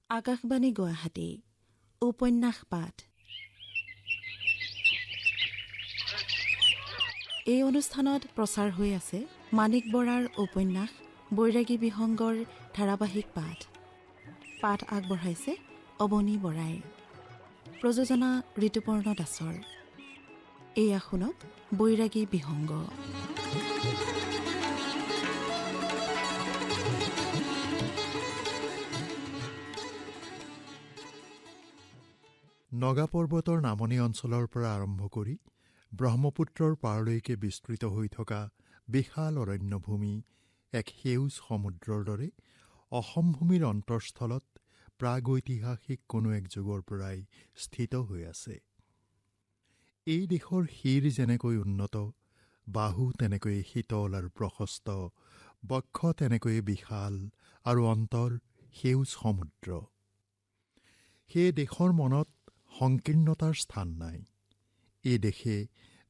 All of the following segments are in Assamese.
আকাশবাণী গুৱাহাটী উপন্যাস পাঠ। এই অনুষ্ঠানত প্ৰচাৰ হৈ আছে মাণিক বৰাৰ উপন্যাস বৈৰাগী বিহংগৰ ধাৰাবাহিক পাঠ। পাঠ আগবঢ়াইছে অৱনী বৰাই। প্ৰযোজনা ঋতুপৰ্ণ দাসৰ। এয়া শুনক বৈৰাগী বিহংগ। নগা পৰ্বতৰ নামনি অঞ্চলৰ পৰা আৰম্ভ কৰি ব্ৰহ্মপুত্ৰৰ পাৰলৈকে বিস্তৃত হৈ থকা বিশাল অৰণ্যভূমি এক সেউজ সমুদ্ৰৰ দৰে অসম ভূমিৰ অন্তৰস্থলত প্ৰাগৈতিহাসিক কোনো এক যুগৰ পৰাই স্থিত হৈ আছে। এই দেশৰ শিৰ যেনেকৈ উন্নত, বাহু তেনেকৈ শীতল আৰু প্ৰশস্ত, বক্ষ তেনেকৈ বিশাল আৰু অন্তৰ সেউজ সমুদ্ৰ। সেই দেশৰ মনত সংকীৰ্ণতাৰ স্থান নাই। এই দেশে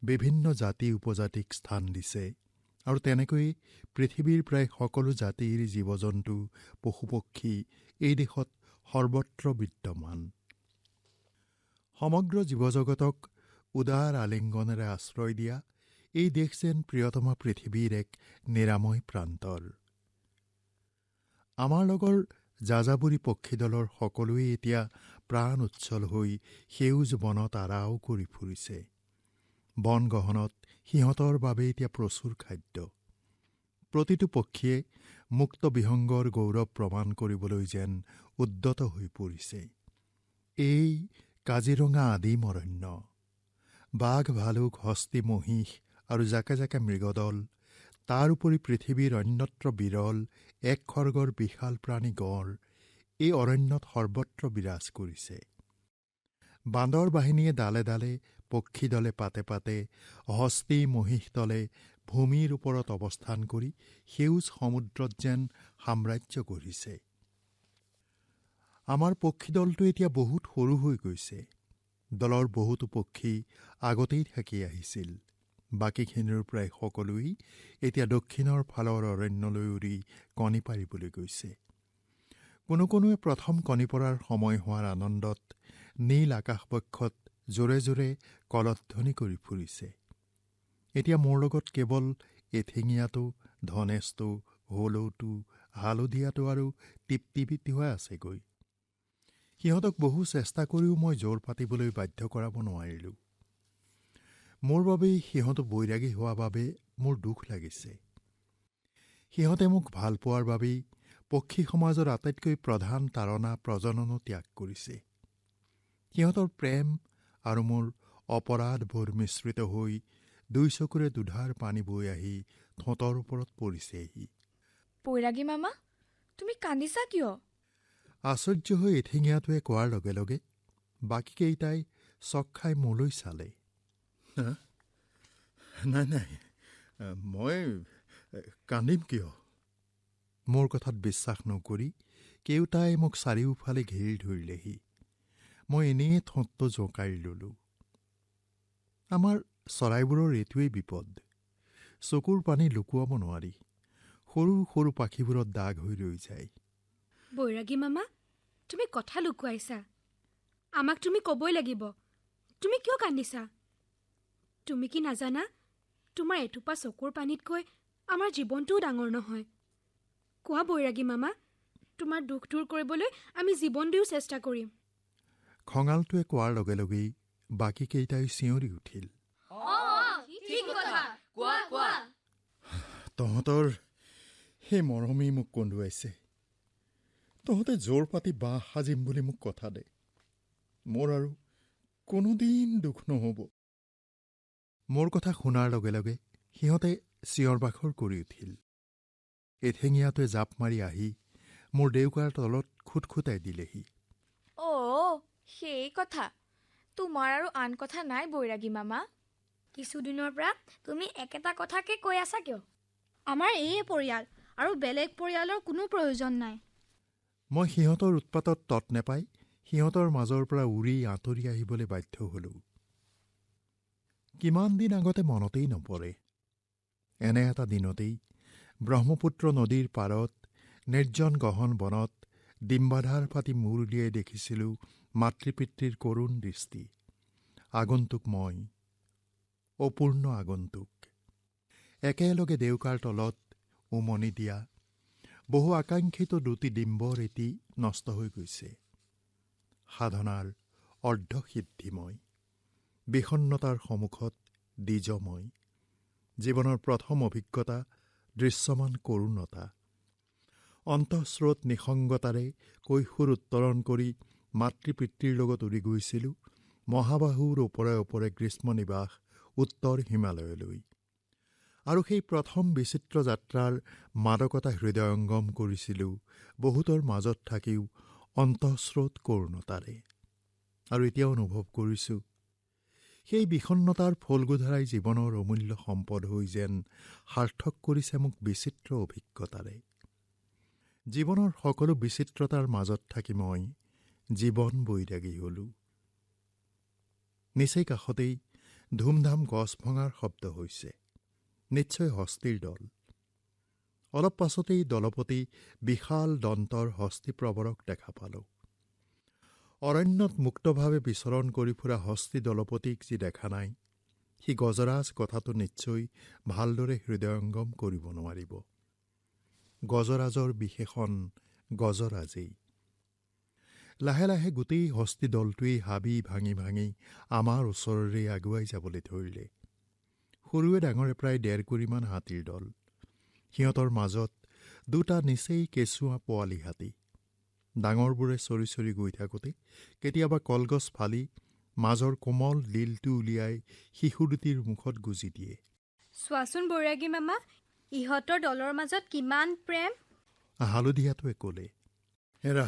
বিভিন্ন জাতি উপজাতিক স্থান দিছে আৰু তেনেকৈ পৃথিৱীৰ প্ৰায় সকলো জাতিৰ জীৱ জন্তু পশুপক্ষী এই দেশত সৰ্বত্ৰ বিদ্যমান। সমগ্ৰ জীৱজগতক উদাৰ আলিংগনেৰে আশ্ৰয় দিয়া এই দেশ যেন প্ৰিয়তমা পৃথিৱীৰ এক নিৰাময় প্ৰান্তৰ। আমাৰ লগৰ যাযাবৰী পক্ষীদলৰ সকলোৱে এতিয়া প্ৰাণ উচ্ছল হৈ সেউজ বনত আৰাও কৰি ফুৰিছে। বন গহনত সিহঁতৰ বাবে এতিয়া প্ৰচুৰ খাদ্য। প্ৰতিটো পক্ষীয়ে মুক্ত বিহংগৰ গৌৰৱ প্ৰমাণ কৰিবলৈ যেন উদ্যত হৈ পৰিছে। এই কাজিৰঙা আদিম অৰণ্য। বাঘ, ভালুক, হস্তী, মহিষ আৰু জাকে জাকে মৃগদল, তাৰ উপৰি পৃথিৱীৰ অন্যত্ৰ বিৰল এক খৰ্গৰ বিশাল প্ৰাণী গঁড় এই অৰণ্যত সৰ্বত্ৰ বিৰাজ কৰিছে। বান্দৰ বাহিনীয়ে ডালে ডালে, পক্ষী দলে পাতে পাতে, হস্তী মহিষ দলে ভূমিৰ ওপৰত অৱস্থান কৰি সেউজ সমুদ্ৰত যেন সাম্ৰাজ্য গঢ়িছে। আমাৰ পক্ষী দলটো এতিয়া বহুত সৰু হৈ গৈছে। দলৰ বহুতো পক্ষী আগতেই থাকি আহিছিল। বাকীখিনিৰ প্ৰায় সকলোৱেই এতিয়া দক্ষিণৰ ফালৰ অৰণ্যলৈ উৰি কণী পাৰিবলৈ গৈছে। কোনো কোনোৱে প্ৰথম কণী পৰাৰ সময় হোৱাৰ আনন্দত নীল আকাশবক্ষত জোৰে জোৰে কলধ্বনি কৰি ফুৰিছে। এতিয়া মোৰ লগত কেৱল এঠিঙীয়াটো, ধনেশটো, হলৌটো, হালধীয়াটো আৰু টিপটিপিটোহে আছেগৈ। সিহঁতক বহু চেষ্টা কৰিও মই জোৰ পাতিবলৈ বাধ্য কৰাব নোৱাৰিলোঁ। মোৰ বাবেই সিহঁতো বৈৰাগী হোৱা বাবে মোৰ দুখ লাগিছে। সিহঁতে মোক ভাল পোৱাৰ বাবেই পক্ষী সমাজৰ আটাইতকৈ প্ৰধান তাৰণা প্ৰজননো ত্যাগ কৰিছে। সিহঁতৰ প্ৰেম আৰু মোৰ অপৰাধবোৰ মিশ্ৰিত হৈ দুই চকুৰে দুধাৰ পানী বৈ আহি ঠোঁটৰ ওপৰত পৰিছেহি। বৈৰাগী মামা, তুমি কান্দিছা কিয়? আশ্চৰ্য হৈ এঠিঙীয়াটোৱে কোৱাৰ লগে লগে বাকীকেইটাই চক খাই মোলৈ চালে। নাই নাই, মই কান্দিম কিয়? মোৰ কথাত বিশ্বাস নকৰি কেওটাই মোক চাৰিওফালে ঘেৰি ধৰিলেহি। মই এনেয়ে ঠোঁটটো জোকাৰি ললোঁ। আমাৰ চৰাইবোৰৰ এইটোৱেই বিপদ। চকুৰ পানী লুকুৱাব নোৱাৰি। সৰু সৰু পাখিবোৰত দাগ হৈ ৰৈ যায়। বৈৰাগী মামা, তুমি কথা লুকুৱাইছা। আমাক তুমি ক'বই লাগিব। তুমি কিয় কান্দিছা? তুমি কি নাজানা, তোমাৰ এটোপা চকুৰ পানীতকৈ আমাৰ জীৱনটোও ডাঙৰ নহয়। কোৱা বৈৰাগী মামা, তোমাৰ দুখ দূৰ কৰিবলৈ আমি জীৱন দিও চেষ্টা কৰিম। খঙালটোৱে কোৱাৰ লগে লগেই বাকীকেইটাই চিঞৰি উঠিল। তহঁতৰ সেই মৰমেই মোক কন্দুৱাইছে। তহঁতে জোৰ পাতি বাঁহ সাজিম বুলি মোক কথা দে। মোৰ আৰু কোনোদিন দুখ নহ'ব। মোৰ কথা শুনাৰ লগে লগে সিহঁতে চিঞৰ বাখৰ কৰি উঠিল। এঠেঙীয়াটোৱে জাপ মাৰি আহি মোৰ ডেউকাৰ তলত খুটখুটাই দিলেহি। সেই কথা। তোমাৰ আৰু আন কথা নাই বৈৰাগী মামা? কিছুদিনৰ পৰা তুমি একেটা কথাকে কৈ আছা কিয়? আমাৰ এই পৰিয়াল আৰু বেলেগ পৰিয়ালৰ কোনো প্ৰয়োজন নাই। মই সিহঁতৰ উৎপাতত তত নেপাই সিহঁতৰ মাজৰ পৰা উৰি আঁতৰি আহিবলৈ বাধ্য হলোঁ। কিমান দিন আগতে মনতেই নপৰে। এনে এটা দিনতেই ব্ৰহ্মপুত্ৰ নদীৰ পাৰত নিৰ্জন গহন বনত ডিম্বাধাৰ ফাটি মূৰ উলিয়াই দেখিছিলোঁ মাতৃপিতৃৰ কৰুণ দৃষ্টি। আগন্তুক মই, অপূৰ্ণ আগন্তুক। একেলগে ডেউকাৰ তলত উমনি দিয়া বহু আকাংক্ষিত দুটি ডিম্বৰ এটি নষ্ট হৈ গৈছে। সাধনাৰ অৰ্ধসিদ্ধিময়, বিষণ্ণতাৰ সন্মুখত দ্বিজময়। জীৱনৰ প্ৰথম অভিজ্ঞতা দৃশ্যমান কৰুণতা। অন্তঃস্ৰোত নিসংগতাৰে কৈশোৰ উত্তৰণ কৰি মাতৃপিতৃৰ লগত উৰি গৈছিলোঁ মহাবাহুৰ ওপৰে ওপৰে গ্ৰীষ্ম নিবাস উত্তৰ হিমালয়লৈ। আৰু সেই প্ৰথম বিচিত্ৰ যাত্ৰাৰ মাদকতা হৃদয়ংগম কৰিছিলোঁ বহুতৰ মাজত থাকিও অন্তঃস্ৰোত কৰুণতাৰে। আৰু এতিয়া অনুভৱ কৰিছোঁ সেই বিষণ্ণতাৰ ফলগোধাৰাই জীৱনৰ অমূল্য সম্পদ হৈ যেন সাৰ্থক কৰিছে মোক বিচিত্ৰ অভিজ্ঞতাৰে। জীৱনৰ সকলো বিচিত্ৰতাৰ মাজত থাকি মই জীৱন বৈৰাগী হলোঁ। নিচেই কাষতেই ধুমধাম গছ ভঙাৰ শব্দ হৈছে। নিশ্চয় হস্তীৰ দল। অলপ পাছতেই দলপতি বিশাল দন্তৰ হস্তীপ্ৰৱৰক দেখা পালোঁ। অৰণ্যত মুক্তভাৱে বিচৰণ কৰি ফুৰা হস্তী দলপতিক যি দেখা নাই, সি গজৰাজ কথাটো নিশ্চয় ভালদৰে হৃদয়ংগম কৰিব নোৱাৰিব। গজৰাজৰ বিশেষণ গজৰাজেই। লাহে লাহে গোটেই হস্তী দলটোৱেই হাবি ভাঙি ভাঙি আমাৰ ওচৰৰে আগুৱাই যাবলৈ ধৰিলে। সৰুৱে ডাঙৰে প্ৰায় ১.৫ কুৰিমান হাতীৰ দল। সিহঁতৰ মাজত দুটা নিচেই কেঁচুৱা পোৱালি হাতী। ডাঙৰবোৰে চৰি চৰি গৈ থাকোঁতে কেতিয়াবা কলগছ ফালি মাজৰ কোমল দিলটো উলিয়াই শিশু দুটিৰ মুখত গুজি দিয়ে। চোৱাচোন বৈৰাগী মামা, ইহঁতৰ দলৰ মাজত কিমান প্ৰেম। হালধীয়াটোৱে ক'লে, হেৰা,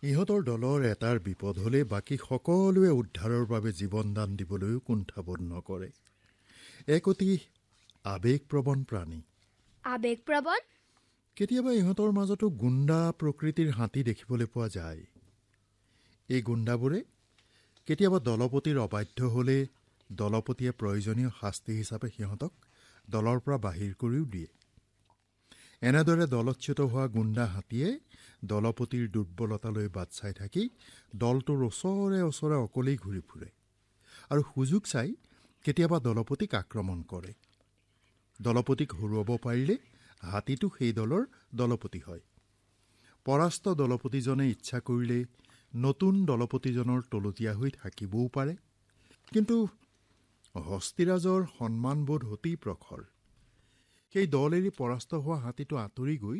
ইহঁতৰ দলৰ এটাৰ বিপদ হ'লে বাকী সকলোৱে উদ্ধাৰৰ বাবে জীৱনদান দিবলৈও কুণ্ঠাবোধ নকৰে। এক অতি আৱেগপ্ৰৱণ প্ৰাণী। আৱেগপ্ৰৱণ? কেতিয়াবা ইহঁতৰ মাজতো গুণ্ডা প্ৰকৃতিৰ হাতী দেখিবলৈ পোৱা যায়। এই গুণ্ডাবোৰে কেতিয়াবা দলপতিৰ অবাধ্য হ'লে দলপতিয়ে প্ৰয়োজনীয় শাস্তি হিচাপে সিহঁতক দলৰ পৰা বাহিৰ কৰিও দিয়ে। এনেদৰে দলচ্যুত হোৱা গুণ্ডা হাতীয়ে দলপতিৰ দুৰ্বলতালৈ বাট চাই থাকি দলটোৰ ওচৰে ওচৰে অকলেই ঘূৰি ফুৰে আৰু সুযোগ চাই কেতিয়াবা দলপতিক আক্ৰমণ কৰে। দলপতিক হৰুৱাব পাৰিলে হাতীটো সেই দলৰ দলপতি হয়। পৰাস্ত দলপতিজনে ইচ্ছা কৰিলে নতুন দলপতিজনৰ তলতীয়া হৈ থাকিবও পাৰে। কিন্তু হস্তীৰাজৰ সন্মানবোধ অতি প্ৰখৰ। সেই দল এৰি পৰাস্ত হোৱা হাতীটো আঁতৰি গৈ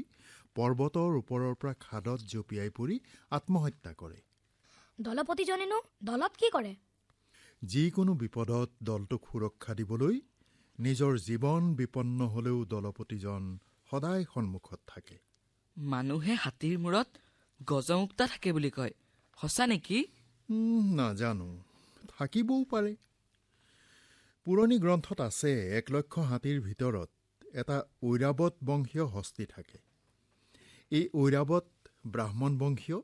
পৰ্বতৰ ওপৰৰ পৰা খাদত জঁপিয়াই পৰি আত্মহত্যা কৰে। দলপতিজনেনো দলত কি কৰে? যিকোনো বিপদত দলটোক সুৰক্ষা দিবলৈ নিজৰ জীৱন বিপন্ন হ'লেও দলপতিজন সদায় সন্মুখত থাকে। মানুহে হাতীৰ মূৰত গজমুক্তা থাকে বুলি কয়, সঁচা নেকি? নাজানো, থাকিবও পাৰে। পুৰণি গ্ৰন্থত আছে ১,০০,০০০ হাতীৰ ভিতৰত এটা ঐৰাৱত বংশীয় হস্তী থাকে। এই ঐৰাৱত ব্ৰাহ্মণ বংশীয়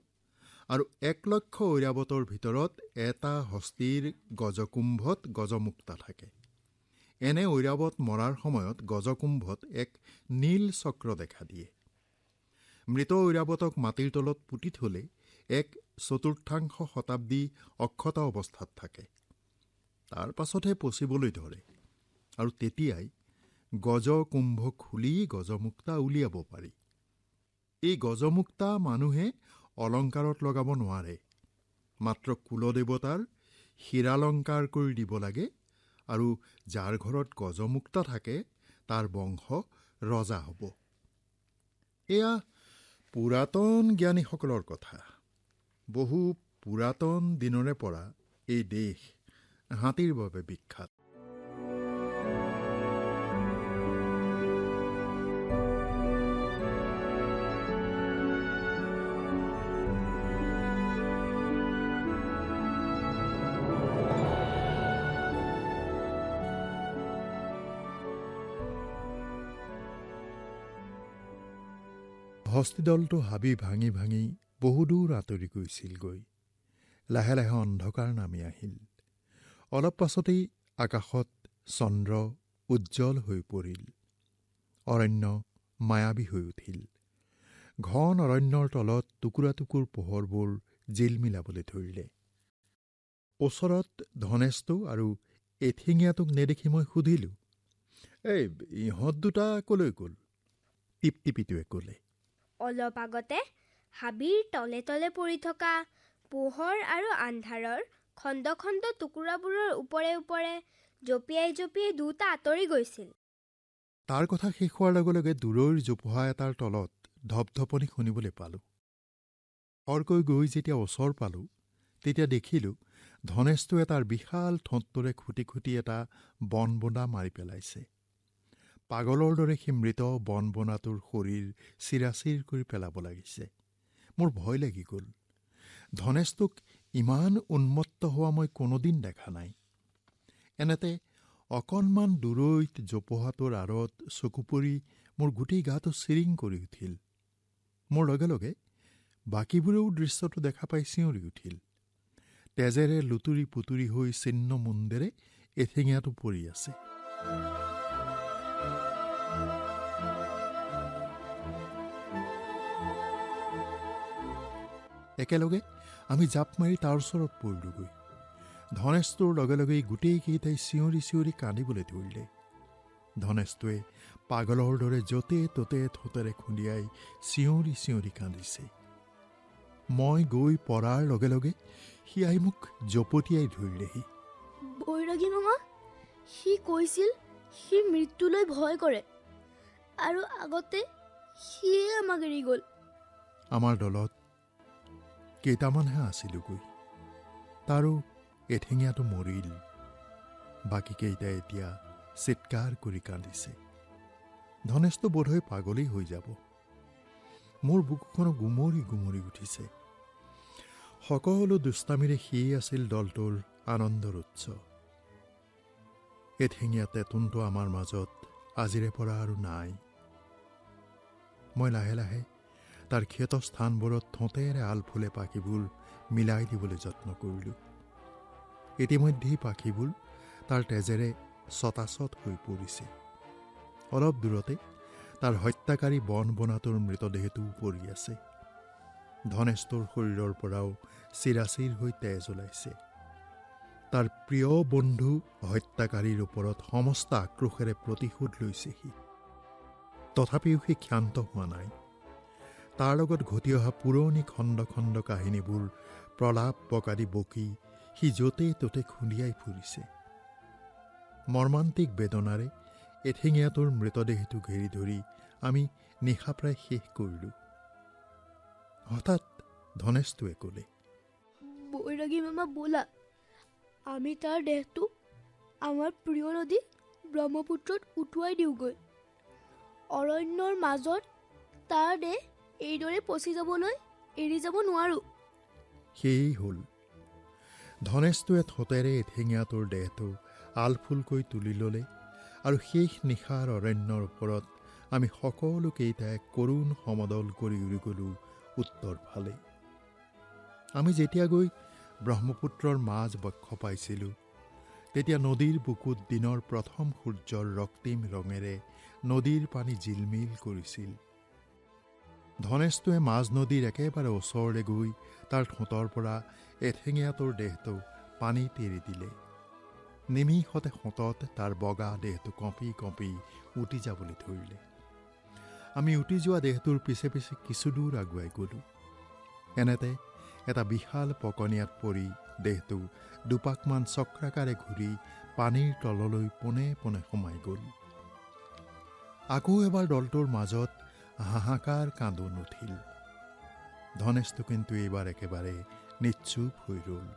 আৰু ১,০০,০০০ ঐৰাৱতৰ ভিতৰত এটা হস্তীৰ গজকুম্ভত গজমুক্তা থাকে। এনে ঐৰাৱত মৰাৰ সময়ত গজকুম্ভত এক নীল চক্ৰ দেখা দিয়ে। মৃত ঐৰাৱতক মাটিৰ তলত পুতি থলে ১/৪ শতাব্দী অক্ষত অৱস্থাত থাকে। তাৰ পাছতহে পচিবলৈ ধৰে আৰু তেতিয়াই গজকুম্ভ খুলি গজমুক্তা উলিয়াব পাৰি। এই গজমুক্তা মানুহে অলংকাৰত লগাব নোৱাৰে। মাত্ৰ কুলদেৱতাৰ হীৰালংকাৰ কৰি দিব লাগে আৰু যাৰ ঘৰত গজমুক্তা থাকে তাৰ বংশ ৰজা হ'ব। এয়া পুৰাতন জ্ঞানীসকলৰ কথা। বহু পুৰাতন দিনৰে পৰা এই দেশ হাতীৰ বাবে বিখ্যাত। হস্তীদলটো হাবি ভাঙি ভাঙি বহুদূৰ আঁতৰি গৈছিলগৈ। লাহে লাহে অন্ধকাৰ নামি আহিল। অলপ পাছতেই আকাশত চন্দ্ৰ উজ্জ্বল হৈ পৰিল। অৰণ্য মায়াবী হৈ উঠিল। ঘন অৰণ্যৰ তলত টুকুৰা টুকুৰ পোহৰবোৰ জিলমিলাবলৈ ধৰিলে। ওচৰত ধনেশটো আৰু এঠিঙীয়াটোক নেদেখি মই সুধিলোঁ, এই ইহঁত দুটা কলৈ গ'ল? টিপটিপিটোৱে ক'লে, অলপ আগতে হাবিৰ তলে তলে পৰি থকা পোহৰ আৰু আন্ধাৰৰ খণ্ড খণ্ড টুকুৰাবোৰৰ ওপৰে ওপৰে জঁপিয়াই জঁপিয়াই দুটা আঁতৰি গৈছিল। তাৰ কথা শেষ হোৱাৰ লগে লগে দূৰৈৰ জোপোহা এটাৰ তলত ধপধপনি শুনিবলৈ পালোঁ। খৰকৈ গৈ যেতিয়া ওচৰ পালোঁ, তেতিয়া দেখিলোঁ ধনেশটোৱে তাৰ বিশাল ঠোঁটটোৰে খুটি খুটি এটা বনবোনা মাৰি পেলাইছে। পাগলৰ দৰে সি মৃত বনবোনাটোৰ শৰীৰ চিৰাচিৰ কৰি পেলাব লাগিছে। মোৰ ভয় লাগি গ'ল। ধনেশটোক ইমান উন্মত্ত হোৱা মই কোনোদিন দেখা নাই। এনেতে অকণমান দূৰৈত জোপোহাটোৰ আঁৰত চকু পৰি মোৰ গোটেই গাটো চিৰিং কৰি উঠিল। মোৰ লগে লগে বাকীবোৰেও দৃশ্যটো দেখা পাই চিঞৰি উঠিল। তেজেৰে লুতুৰি পুতুৰি হৈ ছিন্ন মুণ্ডেৰে এঠিঙীয়াটো পৰি আছে। একেলগে আমি জাপ মাৰি তাৰ ওচৰত পৰিলোগৈ। ধনেশটোৰ লগে লগেই গোটেইকেইটাই চিঞৰি চিঞৰি কান্দিবলৈ ধৰিলে। ধনেশটোৱে পাগলৰ দৰে য'তে ত'তে ঠোঁটেৰে খুন্দিয়াই চিঞৰি চিঞৰি কান্দিছে। মই গৈ পৰাৰ লগে লগে সি আহি মোক জপতিয়াই ধৰিলেহি। বৈৰাগী মামা, সি কৈছিল সি মৃত্যুলৈ ভয় কৰে আৰু আগতে সিয়ে আমাক এৰি গ'ল। আমাৰ দলত কেইটামানহে আছিলোগৈ। তাৰো এঠিঙীয়াটো মৰিল। বাকীকেইটাই এতিয়া চিৎকাৰ কৰি কান্দিছে। ধনেশটো বোধহয় পাগলেই হৈ যাব। মোৰ বুকুখনো গুমৰি গুমৰি উঠিছে। সকলো দুষ্টামিৰে সিয়েই আছিল দলটোৰ আনন্দৰ উৎস। এঠিঙীয়া তেতুনটো আমাৰ মাজত আজিৰে পৰা আৰু নাই। মই লাহে লাহে তাৰ ক্ষত স্থানবোৰত ঠোঁটেৰে আলফুলে পাখিবোৰ মিলাই দিবলৈ যত্ন কৰিলোঁ। ইতিমধ্যেই পাখিবোৰ তাৰ তেজেৰে চটাচট হৈ পৰিছে। অলপ দূৰতে তাৰ হত্যাকাৰী বনবোনাটোৰ মৃতদেহটোও পৰি আছে। ধনেশটোৰ শৰীৰৰ পৰাও চিৰাচিৰ হৈ তেজ ওলাইছে। তাৰ প্ৰিয় বন্ধু হত্যাকাৰীৰ ওপৰত সমস্ত আক্ৰোশেৰে প্ৰতিশোধ লৈছে সি। তথাপিও সি ক্ষান্ত হোৱা নাই। তাৰ লগত ঘটি অহা পুৰণি খণ্ড খণ্ড কাহিনীবোৰ প্ৰলাপ বকাদি বকি সি য'তে ত'তে খুন্দিয়াই ফুৰিছে। মৰ্মান্তিক বেদনাৰে এঠিঙীয়াটোৰ মৃতদেহটো ঘেৰি ধৰি আমি নিশা প্ৰায় শেষ কৰিলোঁ। হঠাৎ ধনেশটোৱে ক'লে, বৈৰাগী মামা ব'লা, আমি তাৰ দেহটো আমাৰ প্ৰিয় নদী ব্ৰহ্মপুত্ৰত উটুৱাই দিওঁগৈ। অৰণ্যৰ মাজত তাৰ দেহ এইদৰে পচি যাবলৈ এৰি যাব নোৱাৰোঁ। সেয়েই হ'ল। ধনেশটোৱে ঠোঁটেৰে এঠিঙীয়াটোৰ দেহটো আলফুলকৈ তুলি ল'লে আৰু শেষ নিশাৰ অৰণ্যৰ ওপৰত আমি সকলোকেইটাই কৰুণ সমদল কৰি উৰি গ'লোঁ উত্তৰ ফালে। আমি যেতিয়া গৈ ব্ৰহ্মপুত্ৰৰ মাজ বক্ষ পাইছিলোঁ, তেতিয়া নদীৰ বুকুত দিনৰ প্ৰথম সূৰ্যৰ ৰক্তিম ৰঙেৰে নদীৰ পানী জিলমিল কৰিছিল। ধনেশটোৱে মাজ নদীৰ একেবাৰে ওচৰলৈ গৈ তাৰ ঠোঁটৰ পৰা এঠিঙীয়াটোৰ দেহটো পানীত এৰি দিলে। নিমিষতে সোঁতত তাৰ বগা দেহটো কঁপি কঁপি উটি যাবলৈ ধৰিলে। আমি উটি যোৱা দেহটোৰ পিছে পিছে কিছুদূৰ আগুৱাই গ'লোঁ। এনেতে এটা বিশাল পকনীয়াত পৰি দেহটো দুপাকমান চক্ৰাকাৰে ঘূৰি পানীৰ তললৈ পোনে পোনে সোমাই গ'ল। আকৌ এবাৰ দলটোৰ মাজত হাহাকাৰ কান্দোন উঠিল। ধনেশটো কিন্তু এইবাৰ একেবাৰে নিশ্চুপ হৈ ৰ'ল।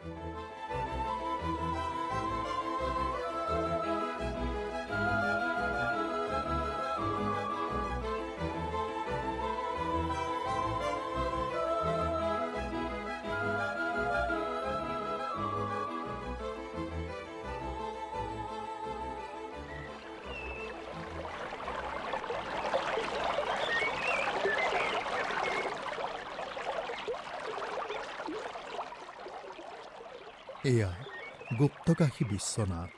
এয়া গুপ্তকাশী বিশ্বনাথ।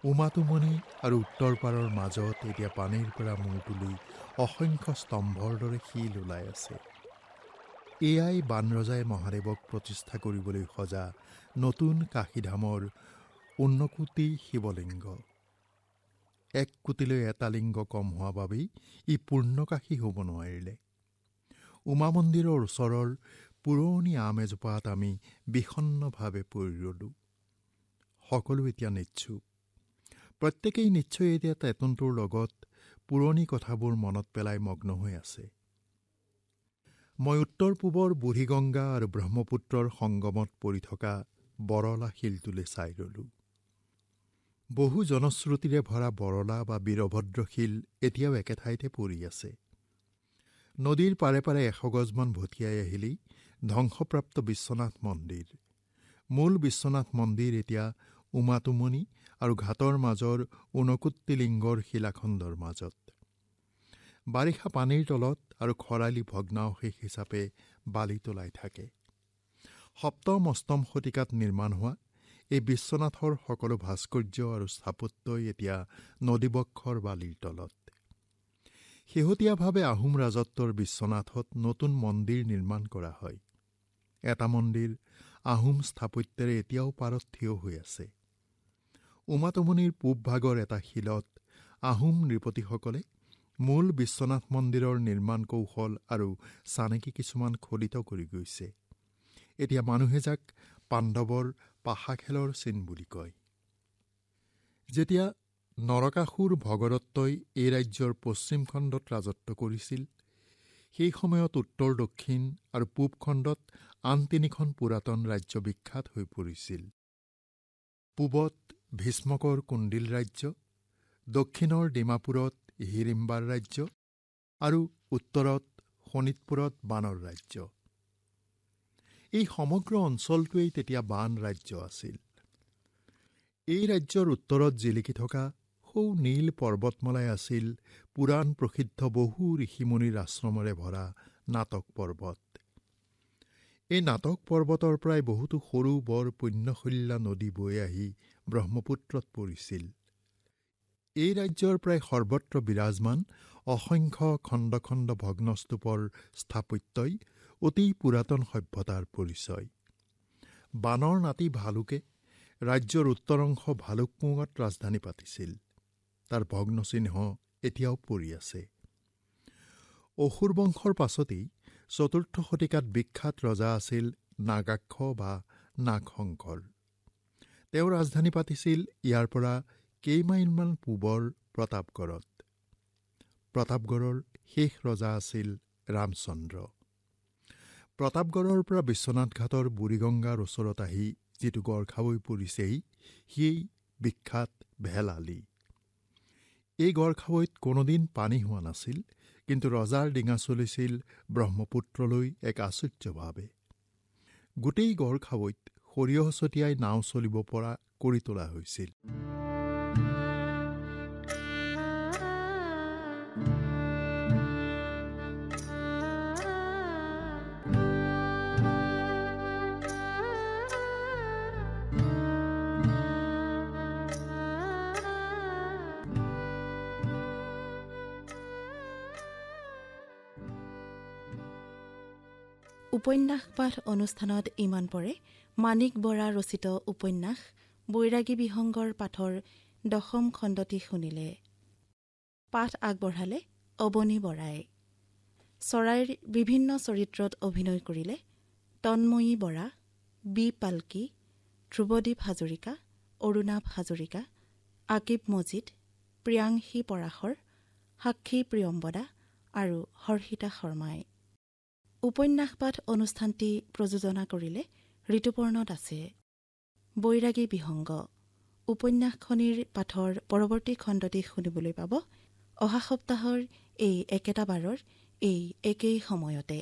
উমাতুমণি আৰু উত্তৰ পাৰৰ মাজত এতিয়া পানীৰ পৰা মূৰ তুলি অসংখ্য স্তম্ভৰ দৰে শিল ওলাই আছে। এয়াই বানৰজাই মহাদেৱক প্ৰতিষ্ঠা কৰিবলৈ সজা নতুন কাশীধামৰ 19 শিৱলিংগ। 1 কোটিলৈ এটা লিংগ কম হোৱা বাবেই ই পূৰ্ণকাশী হ'ব নোৱাৰিলে। উমা মন্দিৰৰ ওচৰৰ পুৰণি আম এজোপাত আমি বিষণ্ণভাৱে পৰি ৰলোঁ। সকলো এতিয়া নিশ্চুপ। প্ৰত্যেকেই নিশ্চয় এতিয়া তেতনটোৰ লগত পুৰণি কথাবোৰ মনত পেলাই মগ্ন হৈ আছে। মই উত্তৰ পূবৰ বুঢ়ীগংগা আৰু ব্ৰহ্মপুত্ৰৰ সংগমত পৰি থকা বৰলা শিলটোলৈ চাই ৰলোঁ। বহু জনশ্ৰুতিৰে ভৰা বৰলা বা বীৰভদ্ৰ শিল এতিয়াও একে ঠাইতে পৰি আছে। নদীৰ পাৰে পাৰে 100 গজমান ভটিয়াই আহিলেই ধ্বংসপ্ৰাপ্ত বিশ্বনাথ মন্দিৰ। মূল বিশ্বনাথ মন্দিৰ এতিয়া উমাতুমনি আৰু ঘাটৰ মাজৰ 29 লিংগৰ শিলাখণ্ডৰ মাজত। বাৰিষা পানীৰ তলত আৰু খৰালি ভগ্নাৱশেষ হিচাপে বালি তোলাই থাকে। 7ম-8ম শতিকাত নিৰ্মাণ হোৱা এই বিশ্বনাথৰ সকলো ভাস্কৰ্য আৰু স্থাপত্যই এতিয়া নদীবক্ষৰ বালিৰ তলত। শেহতীয়াভাৱে আহোম ৰাজত্বৰ বিশ্বনাথত নতুন মন্দিৰ নিৰ্মাণ কৰা হয়। এটা মন্দিৰ আহোম স্থাপত্যৰে এতিয়াও পাৰত থিয় হৈ আছে। উমাতুমনিৰ পূব ভাগৰ এটা শিলত আহোম নৃপতিসকলে মূল বিশ্বনাথ মন্দিৰৰ নিৰ্মাণ কৌশল আৰু চানেকি কিছুমান খোদিত কৰি গৈছে। এতিয়া মানুহে যাক পাণ্ডৱৰ পাশা খেলৰ চিন বুলি কয়। যেতিয়া নৰকাসুৰ ভগদত্তই এই ৰাজ্যৰ পশ্চিম খণ্ডত ৰাজত্ব কৰিছিল, সেই সময়ত উত্তৰ দক্ষিণ আৰু পূব খণ্ডত আন 3খন পুৰাতন ৰাজ্য বিখ্যাত হৈ পৰিছিল। পূবত ভীষ্মকৰ কুণ্ডিল ৰাজ্য, দক্ষিণৰ ডিমাপুৰত হিড়িম্বাৰ ৰাজ্য আৰু উত্তৰত শোণিতপুৰত বানৰ ৰাজ্য। এই সমগ্ৰ অঞ্চলটোৱেই তেতিয়া বান ৰাজ্য আছিল। এই ৰাজ্যৰ উত্তৰত জিলিকি থকা সৌ নীল পৰ্বতমালাই আছিল পুৰাণ প্ৰসিদ্ধ বহু ঋষিমুনিৰ আশ্ৰমৰে ভৰা নাটক পৰ্বত। এই নাটক পৰ্বতৰ পৰাই বহুতো সৰু বৰ পুণ্যশল্যা নদী বৈ আহি ব্ৰহ্মপুত্ৰত পৰিছিল। এই ৰাজ্যৰ প্ৰায় সৰ্বত্ৰ বিৰাজমান অসংখ্য খণ্ড খণ্ড ভগ্নস্তূপৰ স্থাপত্যই অতি পুৰাতন সভ্যতাৰ পৰিচয়। বানৰ নাতি ভালুকে ৰাজ্যৰ উত্তৰ অংশ ভালুকপুঙত ৰাজধানী পাতিছিল। তাৰ ভগ্নচিহ্ন এতিয়াও পৰি আছে। অসুৰ বংশৰ পাছতেই 4ৰ্থ শতিকাত বিখ্যাত ৰজা আছিল নাগাক্ষ বা নাগশংকৰ। তেওঁ ৰাজধানী পাতিছিল ইয়াৰ পৰা কেইমাইলমান পূবৰ প্ৰতাপগড়ত। প্ৰতাপগড়ৰ শেষ ৰজা আছিল ৰামচন্দ্ৰ। প্ৰতাপগড়ৰ পৰা বিশ্বনাথ ঘাটৰ বুঢ়ীগংগাৰ ওচৰত আহি যিটো গড় খাবৈ পৰিছেই, সিয়েই বিখ্যাত ভেলালি। এই গড় খাবৈত কোনোদিন পানী হোৱা নাছিল, কিন্তু ৰজাৰ ডিঙা চলিছিল ব্ৰহ্মপুত্ৰলৈ এক আশ্চৰ্যভাৱে। গোটেই গড় খাবৈত সৰিয়হ ছটিয়াই নাও চলিব পৰা কৰি তোলা হৈছিল। উপন্যাস পাঠ অনুষ্ঠানত ইমান পৰে মাণিক বৰা ৰচিত উপন্যাস বৈৰাগী বিহংগৰ পাঠৰ 10ম খণ্ডটি শুনিলে। পাঠ আগবঢ়ালে অৱনী বৰাই। চৰাইৰ বিভিন্ন চৰিত্ৰত অভিনয় কৰিলে তন্ময়ী বৰা, বি পালকি, ধ্ৰুৱদীপ হাজৰিকা, অৰুণাভ হাজৰিকা, আকিব মজিদ, প্ৰিয়াংশী পৰাশৰ, সাক্ষী প্ৰিয়ম্বদা আৰু হৰ্ষিতা শৰ্মাই। উপন্যাস পাঠ অনুষ্ঠানটি প্ৰযোজনা কৰিলে ঋতুপৰ্ণ দাসে। বৈৰাগী বিহংগ উপন্যাসখনিৰ পাঠৰ পৰৱৰ্তী খণ্ডটি শুনিবলৈ পাব অহা সপ্তাহৰ এই একেটা বাৰৰ এই একেই সময়তে।